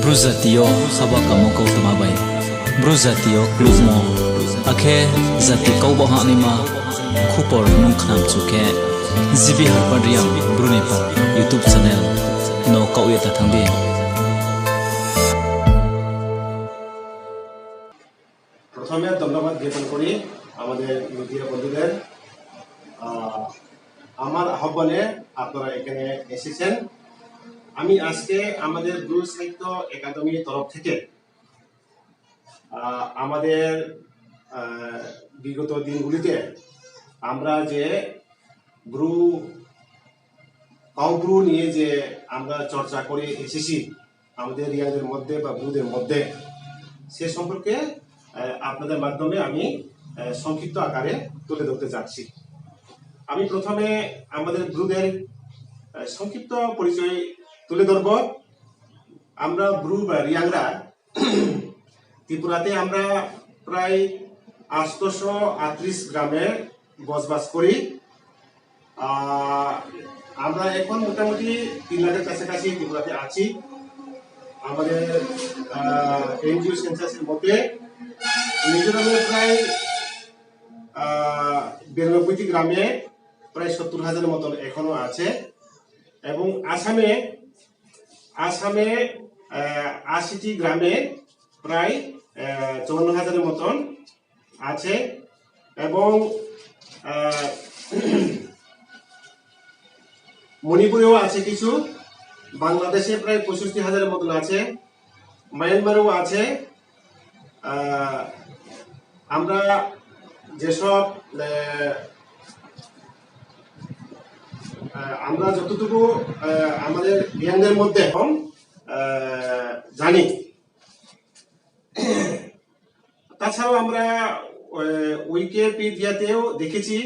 Bruzatio khaba kamoko tamabai Bruzatio kluzmo akhe zati kaubo hanima khupor nung khnam chuke zibi Herbert Reang Brunipa YouTube channel no kauye ta thangdi প্রথমে ধন্যবাদ জ্ঞাপন করি আমাদের media বন্ধুদের আমার আহ্বানে আপনারা এখানে এসেছেন। আমি আজকে আমাদের ব্লু সাহিত্য একাডেমির তরফ থেকে আমাদের বিগত দিনগুলিতে আমরা যে ব্রু নিয়ে যে আমরা চর্চা করে এসেছি আমাদের রিয়াদের মধ্যে বা ব্রুদের মধ্যে সে সম্পর্কে আপনাদের মাধ্যমে আমি সংক্ষিপ্ত আকারে তুলে ধরতে যাচ্ছি। আমি প্রথমে আমাদের ব্রুদের সংক্ষিপ্ত পরিচয় তুলে ধরব। আমরা ব্রু বা রিয়াংরা ত্রিপুরাতে আমরা প্রায় 838 গ্রামে বসবাস করি। আমরা এখন মোটামুটি 3 লাখের কাছাকাছি ত্রিপুরাতে আছি। আমাদের এনজিও সেন্সাসের মধ্যে মিজোরামে প্রায় 92টি গ্রামে প্রায় 70,000 মতন এখনো আছে এবং আসামে 80টি গ্রামে প্রায় 54,000 মতন আছে এবং মণিপুরেও আছে কিছু, বাংলাদেশে প্রায় 65,000 মতন আছে, মায়ানমারেও আছে। আমরা যেসব আমরা যতটুকু আমাদের রিয়াংদের মধ্যে এখন জানি, তাছাড়াও আমরা উইকিপিডিয়াতেও দেখেছি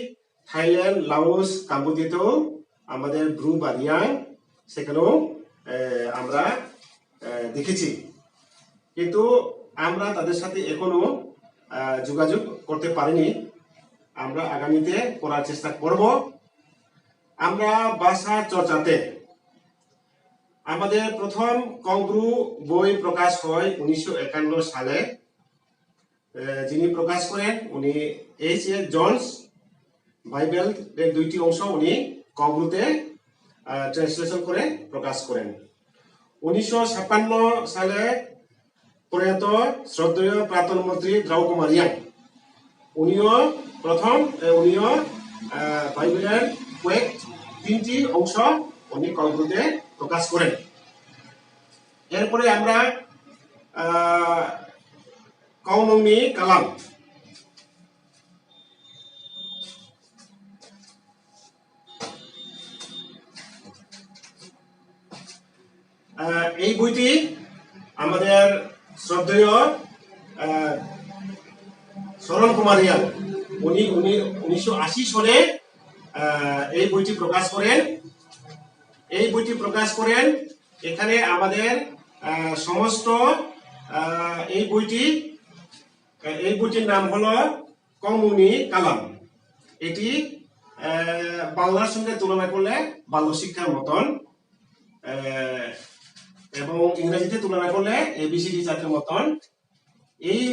থাইল্যান্ড, লাওস, কাম্বোডিয়াতেও আমাদের ব্রু বা রিয়াং সেখানেও আমরা দেখেছি, কিন্তু আমরা তাদের সাথে এখনো যোগাযোগ করতে পারিনি। আমরা আগামীতে করার চেষ্টা করব। আমরা ভাষা চর্চাতে আমাদের প্রথম কংগ্রু বই প্রকাশ হয় 1951 সালে। যিনি প্রকাশ করেন উনি H.A. জনস। বাইবেল এর 2টি অংশ উনি কংগ্রুতে ট্রান্সলেশন করে প্রকাশ করেন। 1956 সালে প্রয়াত শ্রদ্ধেয় প্রাক্তন মন্ত্রী দ্রৌপদী রিয়াং উনিও বাইবেলের কয়েক 3টি অংশ উনি কংগ্রুতে প্রকাশ করেন। এরপরে আমরা কৌনমি কালাম এই বইটি আমাদের শ্রদ্ধেয় শরণ কুমার রিয়াং উনি 1980 সনে এই বইটি প্রকাশ করেন। এখানে আমাদের সমস্ত এই বইটির নাম হলো কৌনমি কালাম। এটি বাংলার সঙ্গে তুলনা করলে বাল্য শিক্ষার মতন এবং ইংরেজিতে তুলনা করলে ABCD চার্টের মতন। এই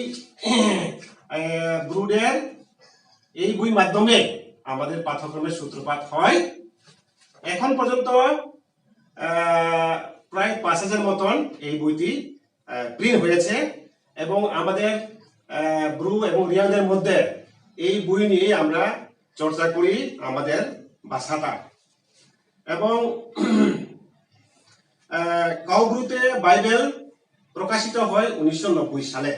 ব্রুডের এই বই মাধ্যমে আমাদের পাঠ্যক্রমের সূত্রপাত হয়। এখন পর্যন্ত প্রায় 5,000 মতন এই বইটি প্রিন্ট হয়েছে এবং আমাদের ব্রু এবং রিয়াংদের মধ্যে এই বই নিয়ে আমরা চর্চা করি আমাদের ভাষাটা। এবং কাউব্রুতে বাইবেল প্রকাশিত হয় 1990 সালে।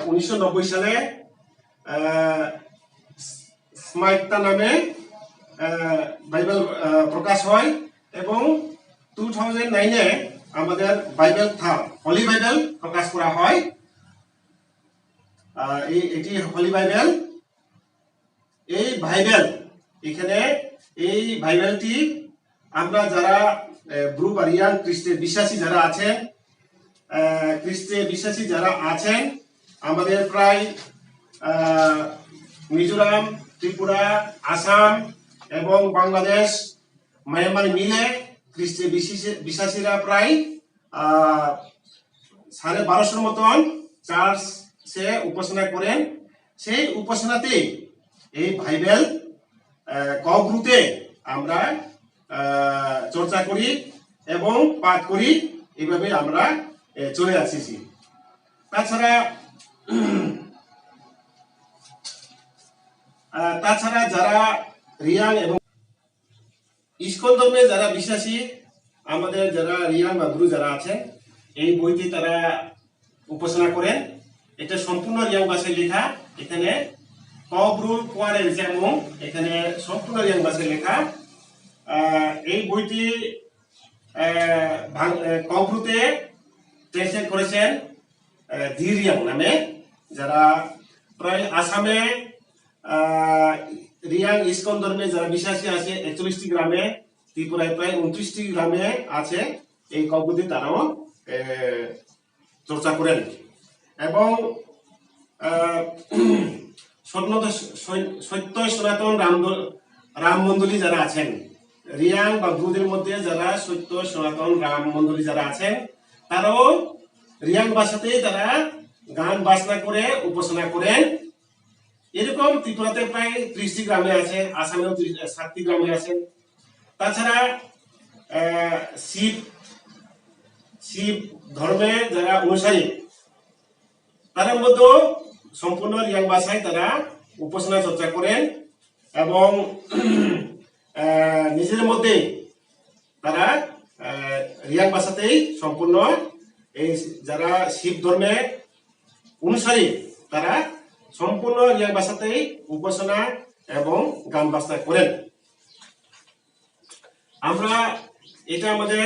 1990 সালে স্মাইকতা নামে বাইবেল প্রকাশ হয় এবং 2009-এ আমাদের বাইবেল হলি বাইবেল প্রকাশ করা হয়। এটি হলি বাইবেল। এই বাইবেলটি আমরা যারা ব্রু বা রিয়াং খ্রিস্টে বিশ্বাসী যারা আছেন আমাদের প্রায় মিজোরাম, ত্রিপুরা, আসাম এবং বাংলাদেশ, মায়ানমার মিলে খ্রিস্টীয় বিশ্বাসীরা প্রায় 1250 মতন চার্চে উপাসনা করেন। সেই উপাসনাতে এই বাইবেল কগ্রুতে আমরা চর্চা করি এবং পাঠ করি, এইভাবে আমরা চলে আসছি। তাছাড়া যারা রিয়াং এবং ইস্কন ধর্মে যারা বিশ্বাসী, আমাদের যারা রিয়াং বা গুরু যারা আছেন, এই বইটি তারা উপাসনা করেন। এটা সম্পূর্ণ রিয়াং ভাষায় লেখা। এখানে কব্রুল কোয়ারের যেমন এখানে সম্পূর্ণ রিয়াং ভাষায় লেখা। এই বইটি কব্রুতে ট্রান্সলেট করেছেন দি রিয়াং নামে, যারা প্রায় আসামে রিয়াং ইস্কন ধর্মে যারা বিশ্বাসী আছে 41টি গ্রামে, ত্রিপুরায় প্রায় 29টি গ্রামে আছে। এই কব্রুতে তারাও চর্চা করেন। এবং সত্য সনাতন রাম মন্ডলী যারা আছেন, রিয়াং বা গুরুদের মধ্যে যারা সত্য সনাতন রাম মন্ডলী যারা আছেন, তারাও রিয়াং ভাষাতেই তারা গান বাজনা করে উপাসনা করেন। এরকম ত্রিপুরাতে প্রায় 30টি গ্রামে আছে, আসামেও 7টি গ্রামে আছেন। তাছাড়া শিব ধর্মে যারা অনুসারী, তাদের মধ্যে সম্পূর্ণ রিয়াং ভাষায় তারা উপাসনা চর্চা করেন এবং নিজের মধ্যে তারা রিয়াং ভাষাতেই সম্পূর্ণ এই যারা শিব ধর্মে অনুসারী, তারা সম্পূর্ণ রিয়াং ভাষাতেই উপাসনা এবং গান বাজনা করেন। আমরা এটা আমাদের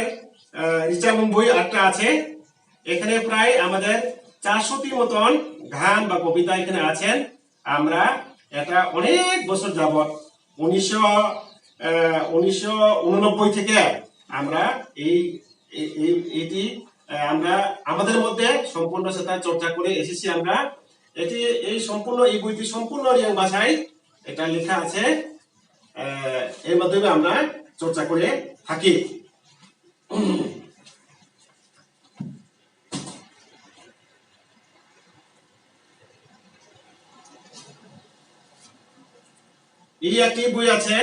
রিচামুম বই একটা আছে, এখানে প্রায় আমাদের 400টি মতন গান বা কবিতা এখানে আছেন। আমরা এটা অনেক বছর যাবত 1989 থেকে আমরা এইটি আমরা আমাদের মধ্যে সম্পূর্ণ সেটা চর্চা করে এসেছি। আমরা এই সম্পূর্ণ এই বইটি সম্পূর্ণ রিয়াং ভাষায় এটা লেখা আছে, এর মাধ্যমে আমরা চর্চা করে থাকি। এই একটি বই আছে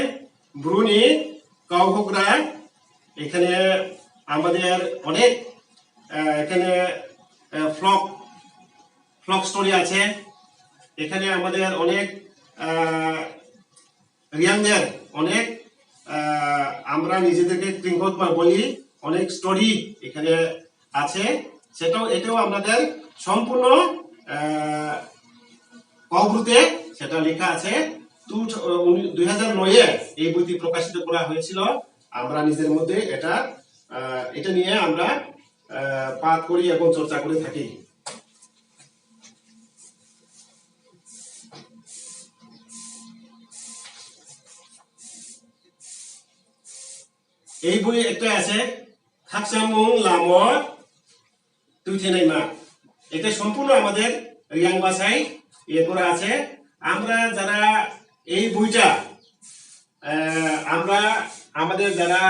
ব্রুনি কাউহোগরা। এখানে আমাদের অনেক এখানে ফ্লক স্টোরি আছে। এখানে আমাদের অনেক রিয়াংদের অনেক আমরা নিজেদেরকে কৃঙ্গত বলি, অনেক স্টোরি এখানে আছে। এটাও আমাদের সম্পূর্ণ কগ্রুতে সেটা লেখা আছে। 2009-এ এই বইটি প্রকাশিত করা হয়েছিল। আমরা নিজের মধ্যে এটা নিয়ে আমরা পাঠ করি এবং চর্চা করে থাকি। এই বই একটা আছে খাকসামুং লামর তুইথেনাইমা। এটা সম্পূর্ণ আমাদের রিয়াং ভাষায় করা আছে। আমরা যারা এই বইটা আমরা আমাদের যারা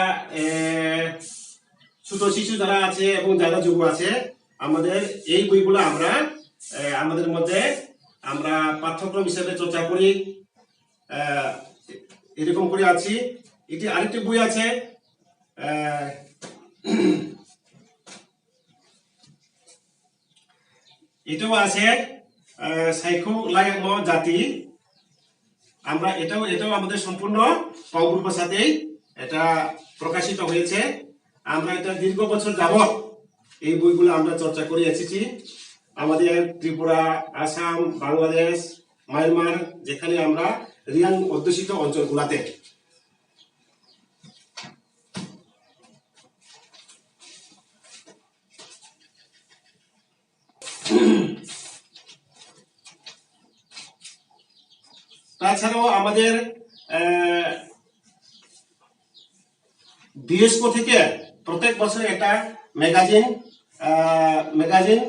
ছোট শিশু যারা আছে এবং যারা যুব আছে, আমাদের এই বইগুলো আমরা আমাদের মধ্যে আমরা পাঠ্যক্রম হিসেবে চর্চা করি, এরকম করে আছি। এটি আরেকটি বই আছে, এটাও আছে সাইখু লাইম জাতি। আমরা এটাও আমাদের সম্পূর্ণ কগ্রু ভাষাতেই এটা প্রকাশিত হয়েছে। আমরা এটা দীর্ঘ বছর যাবত এই বইগুলো আমরা চর্চা করে এসেছি। আমাদের ত্রিপুরা, আসাম, বাংলাদেশ, মায়ানমার, যেখানে আমরা রিয়াং অধ্যুষিত অঞ্চলগুলোতে। তাছাড়াও আমাদের বিএসকো থেকে প্রত্যেক বছর একটা ম্যাগাজিন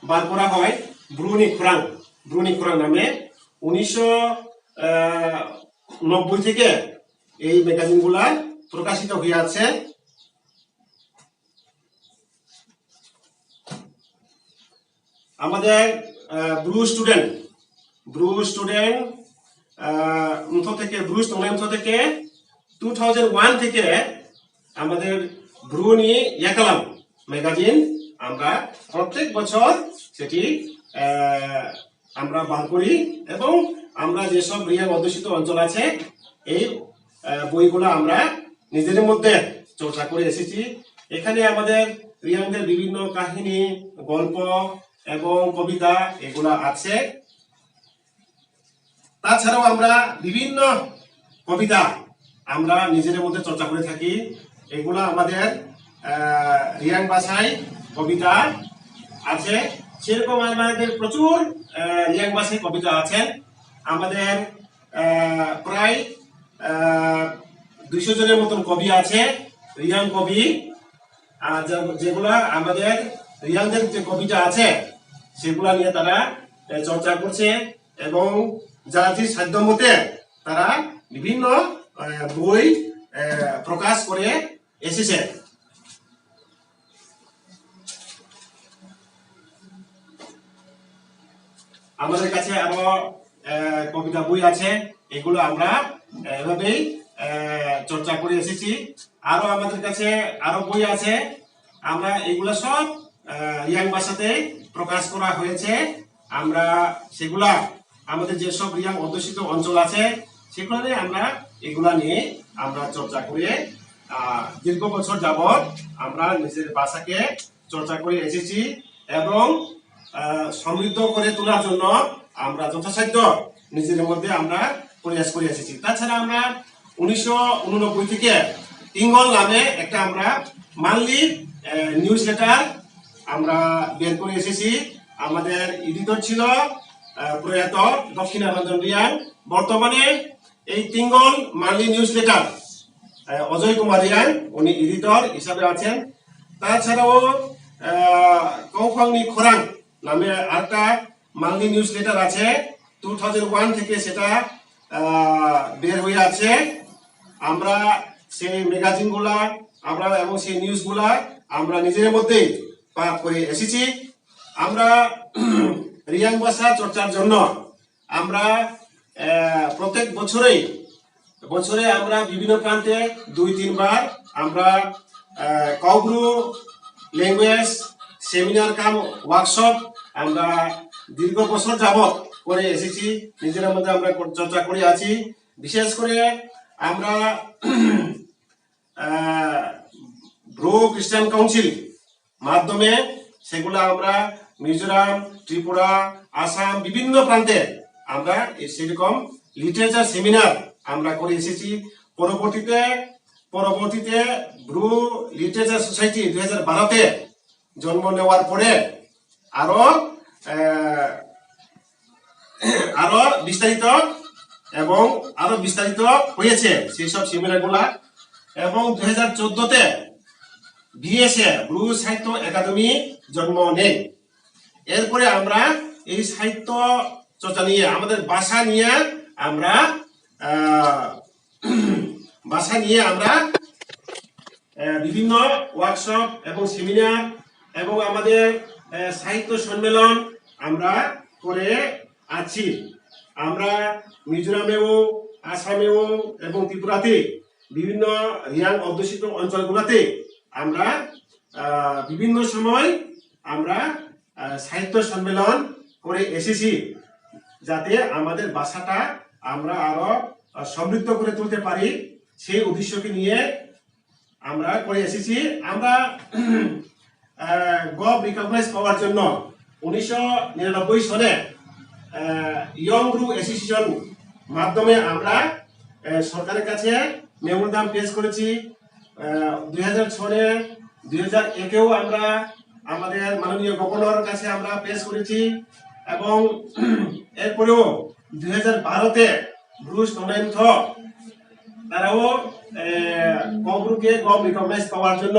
বার করা হয় ব্রুনি খোরাং নামে। 1990 থেকে এই ম্যাগাজিনগুলা প্রকাশিত হয়ে আছে। আমাদের ব্রু স্টুডেন্ট থেকে ব্রু স্টুডেন্ট থেকে 2001 থেকে আমাদের ব্রুনি ইয়াকালাম ম্যাগাজিন আমরা প্রত্যেক বছর সেটি আমরা বার করি এবং আমরা যেসব রিয়াং অধ্যুষিত অঞ্চল আছে এই বইগুলো আমরা নিজেদের মধ্যে চর্চা করে এসেছি। এখানে আমাদের রিয়াংদের বিভিন্ন কাহিনী, গল্প এবং কবিতা এগুলা আছে। তাছাড়াও আমরা বিভিন্ন কবিতা আমরা নিজেদের মধ্যে চর্চা করে থাকি। এগুলা আমাদের রিয়াং ভাষায় কবিতা আছে। সেরকম আমাদের প্রচুর রিয়াং ভাষায় কবিতা আছে। আমাদের প্রায় 200 জনের মতন কবি আছে, রিয়াং কবি, যেগুলা আমাদের রিয়াংদের যে কবিতা আছে সেগুলা নিয়ে তারা চর্চা করছে এবং যার যে সাধ্য মতে তারা বিভিন্ন বই প্রকাশ করে এসেছে। আমাদের কাছে আরো কবিতা বই আছে, এগুলো আমরা এভাবেই চর্চা করে এসেছি। আরো আমাদের কাছে আরো বই আছে, আমরা এগুলা সব রিয়াং ভাষাতে প্রকাশ করা হয়েছে। আমরা সেগুলা আমাদের যেসব রিয়াং অধ্যুষিত অঞ্চল আছে সেগুলো নিয়ে আমরা এগুলা নিয়ে আমরা চর্চা করে দীর্ঘ বছর যাবৎ আমরা নিজের ভাষাকে চর্চা করে এসেছি এবং সমৃদ্ধ করে তোলার জন্য আমরা যথাসাধ্য নিজের মধ্যে আমরা প্রয়াস করে এসেছি। তাছাড়া আমরা 1989 থেকে তিঙ্গল নামে একটা আমরা মান্থলি নিউজ লেটার আমরা বের করে এসেছি। আমাদের এডিটর ছিল প্রয়াত দক্ষিণারঞ্জন রিয়াং। বর্তমানে এই Tingal monthly news letter Ajay Kumar Reang উনি এডিটর হিসাবে আছেন। তাছাড়াও কৌফাংনি খোরাং নামে আরেকটা মান্থলি নিউজ লেটার আছে, 2001 থেকে সেটা বের হয়ে আছে। আমরা সেই ম্যাগাজিনগুলা আমরা এবং সেই নিউজগুলা আমরা নিজের মধ্যে পাঠ করে এসেছি। আমরা রিয়াং ভাষা চর্চার জন্য আমরা প্রত্যেক বছরে আমরা বিভিন্ন প্রান্তে 2-3 বার আমরা কাউব্রু ল্যাঙ্গুয়েজ সেমিনার কাম ওয়ার্কশপ আমরা দীর্ঘ বছর যাবত করে এসেছি, নিজের মধ্যে আমরা চর্চা করে আছি। বিশেষ করে আমরা ব্রো খ্রিস্টান কাউন্সিল মাধ্যমে সেগুলো আমরা মিজোরাম, ত্রিপুরা, আসাম বিভিন্ন প্রান্তে আমরা সেরকম লিটারেচার সেমিনার আমরা করে এসেছি। পরবর্তীতে ব্রু লিটারেচার সোসাইটি 2012-তে জন্ম নেওয়ার পরে আরো বিস্তারিত হয়েছে সেই সব সেমিনারগুলা এবং 2014-তে বিএসএ ব্রু সাহিত্য একাডেমি জন্ম নেয়। এরপরে আমরা এই সাহিত্য চর্চা নিয়ে আমাদের ভাষা নিয়ে আমরা বিভিন্ন ওয়ার্কশপ এবং সেমিনার এবং আমাদের সাহিত্য সম্মেলন আমরা করে আছি। আমরা মিজোরামেও, আসামেও এবং ত্রিপুরাতে বিভিন্ন রিয়াং অধ্যুষিত অঞ্চলগুলোতে আমরা বিভিন্ন সময় আমরা সাহিত্য সম্মেলন করে এসেছি, যাতে আমাদের ভাষাটা আমরা আরো সমৃদ্ধ করে তুলতে পারি সেই উদ্দেশ্যকে নিয়ে আমরা করে এসেছি। আমরা গভ রিকগনাইজ পাওয়ার জন্য 1999 সালে ইয়ং ব্রু অ্যাসোসিয়েশন মাধ্যমে আমরা সরকারের কাছে মেমোরান্ডাম পেশ করেছি। 2006-এ 2001-এও আমরা আমাদের মাননীয় গভর্নরের কাছে আমরা পেশ করেছি এবং এরপরেও 2012-তে ব্রুস টমেন্থ তারাও গভর্নরকে গভ রিকগনাইজ পাওয়ার জন্য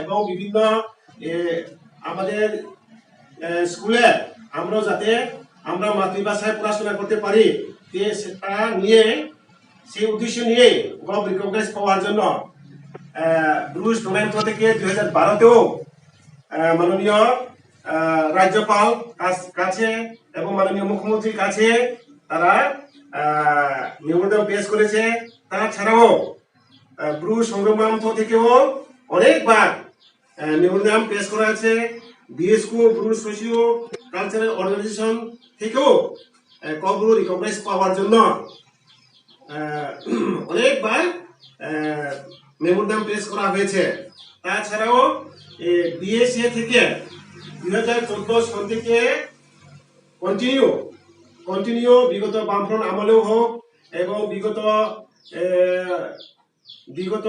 এবং বিভিন্ন আমাদের স্কুলে আমরা যাতে আমরা মাতৃভাষায় পড়াশোনা করতে পারি সেটা নিয়ে সেই উদ্দেশ্য নিয়ে গভ রিকগনাইজ পাওয়ার জন্য ব্রুস টমেন্থ থেকে 2012-তেও মাননীয় রাজ্যপাল কাছে এবং মাননীয় মুখ্যমন্ত্রীর কাছে তারা মেমোরান্ডাম পেশ করেছে। তাছাড়াও ব্রু সংগ্রাম মঞ্চ থেকেও অনেকবার মেমোরান্ডাম পেশ করা আছে। বিএসকো ব্রু সোশিও কালচারাল অর্গানাইজেশন থেকেও কব্রু রিকগনাইজ পাওয়ার জন্য অনেকবার মেমোরান্ডাম পেশ করা হয়েছে। তাছাড়াও বিএসএ থেকে 2014 সাল থেকে কন্টিনিউ বিগত বামফ্রন্ট আমলেও হোক এবং বিগত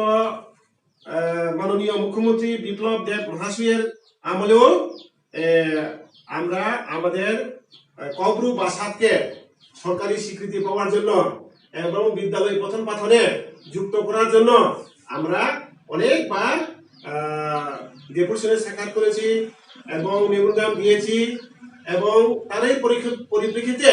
মাননীয় মুখ্যমন্ত্রী বিপ্লব দেব মহাশয়ের আমলেও আমরা আমাদের কব্রু ভাষাকে সরকারি স্বীকৃতি পাওয়ার জন্য এবং বিদ্যালয় পঠন পাঠনে যুক্ত করার জন্য আমরা অনেকবার ডেপুটেশনে সাক্ষাৎ করেছি এবং মেমোরান্ডাম দিয়েছি এবং তারই পরিপ্রেক্ষিতে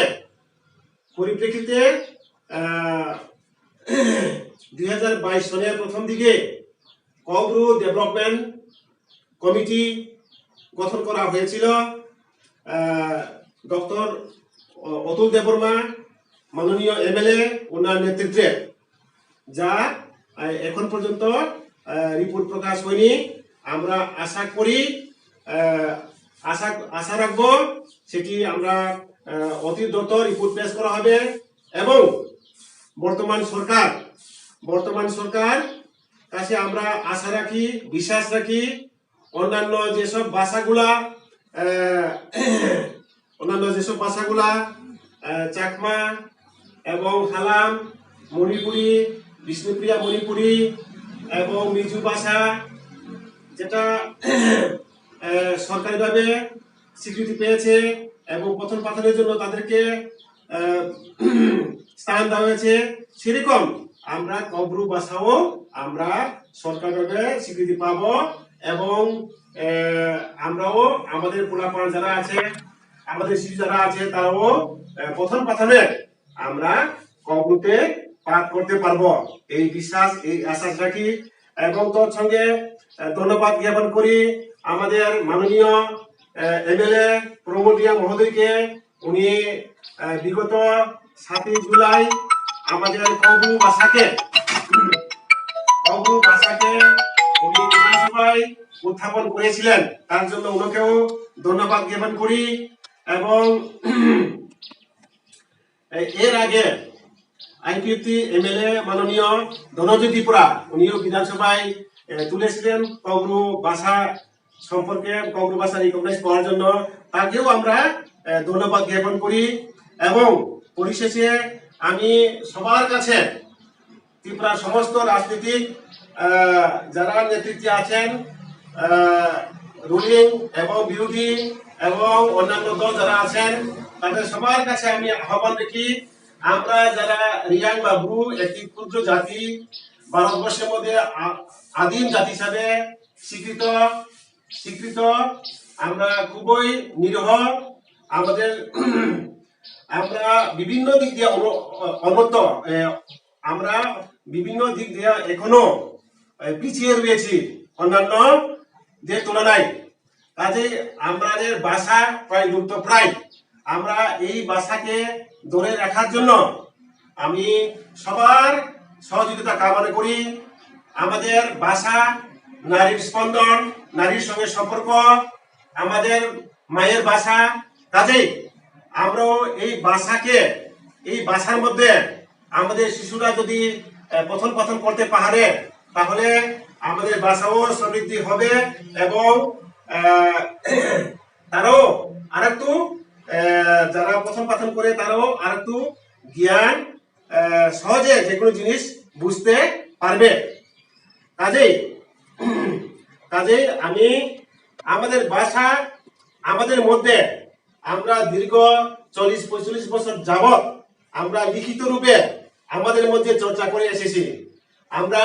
2022 সনের প্রথম দিকে কব্রু ডেভেলপমেন্ট কমিটি গঠন করা হয়েছিল। ডক্টর অতুল দেববর্মা মাননীয় এমএলএ ওনার নেতৃত্বে, যা এখন পর্যন্ত রিপোর্ট প্রকাশ হয়নি। আমরা আশা রাখবো সেটি আমরা অতি দ্রুত রিপোর্ট পেশ করা হবে এবং বর্তমান সরকার কাছে আমরা আশা রাখি, বিশ্বাস রাখি অন্যান্য যেসব ভাষাগুলা চাকমা এবং হালাম, মণিপুরি, বিষ্ণুপ্রিয়া মণিপুরি এবং মিজু ভাষা, যেটা সরকারিভাবে স্বীকৃতি পেয়েছে এবং পঠন পাঠনের জন্য তাদেরকে স্থান দেওয়া হয়েছে, সেরকম আমরা কব্রু ভাষাও আমরা সরকারিভাবে স্বীকৃতি পাব এবং আমরাও আমাদের পোলাপান যারা আছে, আমাদের শিশু যারা আছে, তারাও পঠন পাঠনে আমরা কব্রুতে পাঠ করতে পারবো, এই বিশ্বাস, এই আশ্বাস রাখি। এবং তোর সঙ্গে ধন্যবাদ জ্ঞাপন করি আমাদের মাননীয় এমএলএ প্রমোদ রিয়াং মহোদয়কে। উনি বিগত 7 জুলাই আমাদের কব্রু ভাষাকে উনি বিধানসভায় উত্থাপন করেছিলেন, তার জন্য ওনাকেও ধন্যবাদ জ্ঞাপন করি। এবং এর আগে আইপিএফটি এমএলএ মাননীয় ধনঞ্জয় ত্রিপুরা, উনিও বিধানসভায় তুলেছিলেন কব্রু ভাষা সম্পর্কে, কব্রু ভাষা রিকগনাইজ করার জন্য, তাকেও আমরা ধন্যবাদ জ্ঞাপন করি। এবং পরিশেষে আমি সবার কাছে ত্রিপুরার সমস্ত রাজনীতিক যারা নেতৃত্বে আছেন, রুলিং এবং বিরোধী এবং অন্যান্য দল যারা আছেন, তাদের সবার কাছে আমি আহ্বান রাখি, আমরা যারা রিয়াং বা ব্রু একটি ক্ষুদ্র জাতি, ভারতবর্ষের মধ্যে আদিম জাতি হিসাবে স্বীকৃত, আমরা খুবই নিরীহ, আমরা বিভিন্ন দিক দিয়ে উন্নত, আমরা বিভিন্ন দিক দিয়ে এখনো পিছিয়ে রয়েছি অন্যান্য দের তুলনায়। কাজে আমাদের ভাষা প্রায় লুপ্তপ্রায়, আমরা এই ভাষাকে ধরে রাখার জন্য আমি সবার সহযোগিতা কামনা করি। আমাদের ভাষা নারীর স্পন্দন, নারীর সঙ্গে সম্পর্ক, আমাদের মায়ের ভাষা। কাজেই আমরাও এই ভাষার মধ্যে আমাদের শিশুরা যদি পঠন পাঠন করতে পারে, তাহলে আমাদের ভাষাও সমৃদ্ধি হবে এবং তারাও আরেকটু, যারা পঠন পাঠন করে তারাও আরেকটু জ্ঞান, সহজে যে কোনো জিনিস বুঝতে পারবে। কাজেই আমি আমাদের ভাষা আমাদের মধ্যে আমরা দীর্ঘ 40-45 বছর যাবৎ আমরা লিখিত রূপে আমাদের মধ্যে চর্চা করে এসেছি। আমরা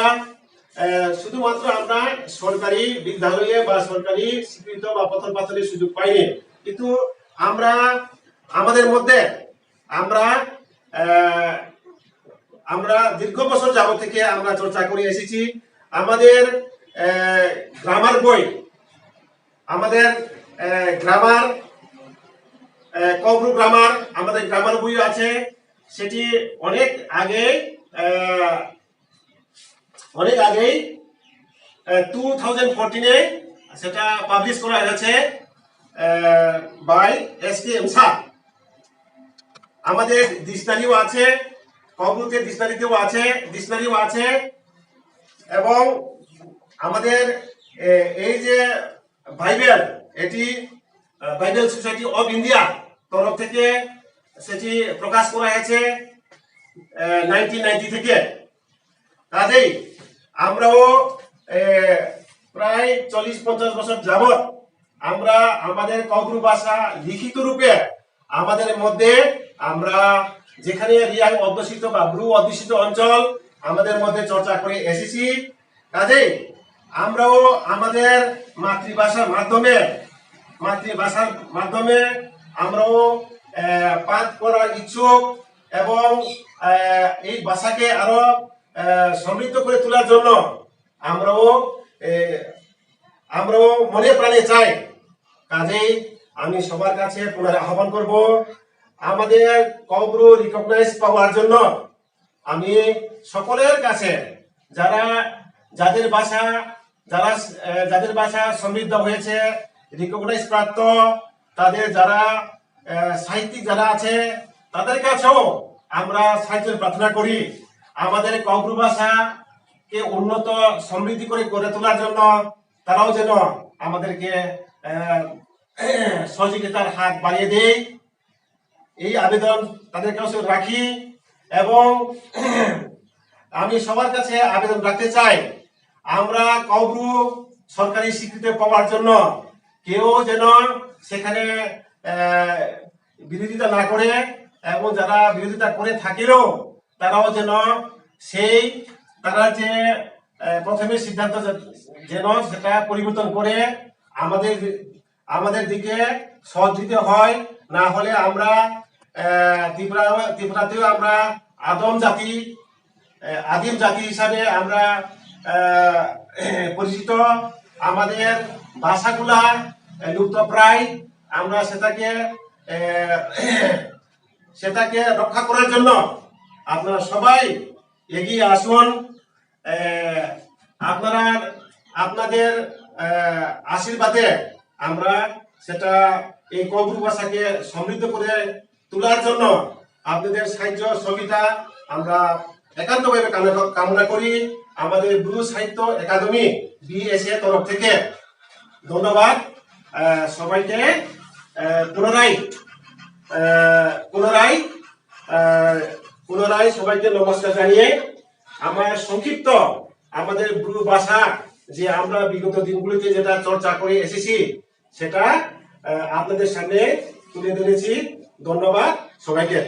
শুধুমাত্র আমরা সরকারি বিদ্যালয়ে বা সরকারি স্বীকৃত বা পঠন পাঠনের সুযোগ পাইনি, কিন্তু আমরা আমাদের মধ্যে আমরা দীর্ঘ বছর যাবত থেকে আমরা চর্চা করে এসেছি। আমাদের গ্রামার বই, আমাদের গ্রামার, কব্রু গ্রামার, আমাদের গ্রামার বই আছে, সেটি অনেক আগে 2014-এ সেটা পাবলিশ করা হয়েছে বাই এস.কে. স্যার। আমাদের ডিকশনারিও আছে, কব্রুতে ডিকশনারিও আছে এবং আমাদের এই যে বাইবেল, এটি বাইবেল সোসাইটি অফ ইন্ডিয়া তরফ থেকে সেটি প্রকাশ করা হয়েছে 1990 থেকে। কাজেই আমরাও প্রায় 40-50 বছর যাবৎ আমরা আমাদের কব্রু ভাষা লিখিত রূপে আমাদের মধ্যে আমরা যেখানে রিয়াং অধ্যুষিত বা ব্রু অধ্যুষিত অঞ্চল আমাদের মধ্যে চর্চা করে এসেছি। কাজেই আমরাও আমাদের মাতৃভাষার মাধ্যমে আমরাও পাঠ করার ইচ্ছুক এবং এই ভাষাকে আরো সমৃদ্ধ করে তোলার জন্য আমরাও মনে প্রাণে চাই। কাজেই আমি সবার কাছে পুনরায় আহ্বান করব, আমাদের কব্রু রিকগনাইজ পাওয়ার জন্য আমি সকলের কাছে যাদের ভাষা সমৃদ্ধ হয়েছে, রিকগনাইজ প্রাপ্ত, তাদের যারা সাহিত্যিক যারা আছে তাদের কাছেও আমরা সাহায্যের প্রার্থনা করি। আমাদের কব্রু ভাষাকে উন্নত সমৃদ্ধি করে গড়ে তোলার জন্য তারাও যেন আমাদেরকে সহযোগিতার হাত বাড়িয়ে দেয়, এই আবেদন তাদের কাছে রাখি। এবং আমি সবার কাছে আবেদন রাখতে চাই, আমরা কব্রু সরকারি স্বীকৃতি পাওয়ার জন্য কেউ যেন সেখানে বিরোধিতা না করে, এবং যারা বিরোধিতা করে থাকেও তারাও যেন তারা যে প্রথমে সিদ্ধান্ত যেন সেটা পরিবর্তন করে আমাদের দিকে সহযোগিত হয়। না হলে আমরা ত্রিপুরাতেও আমরা আদিম জাতি হিসাবে আমরা পরিচিত। আমাদের ভাষাগুলা লুপ্তপ্রায়, আমরা সেটাকে রক্ষা করার জন্য আপনারা সবাই এগিয়ে আসুন। আপনাদের আশীর্বাদে আমরা সেটা এই কব্রু ভাষাকে সমৃদ্ধ করে তোলার জন্য আপনাদের সাহায্য সহযোগিতা আমরা একান্তভাবে কামনা করি আমাদের ব্রু সাহিত্য একাডেমি BSA তরফ থেকে। ধন্যবাদ সবাইকে। পুনরায় সবাইকে নমস্কার জানিয়ে আমার সংক্ষিপ্ত আমাদের ব্রু ভাষা যে আমরা বিগত দিনগুলিতে যেটা চর্চা করে এসেছি সেটা আপনাদের সামনে তুলে ধরেছি। ধন্যবাদ সবাইকে।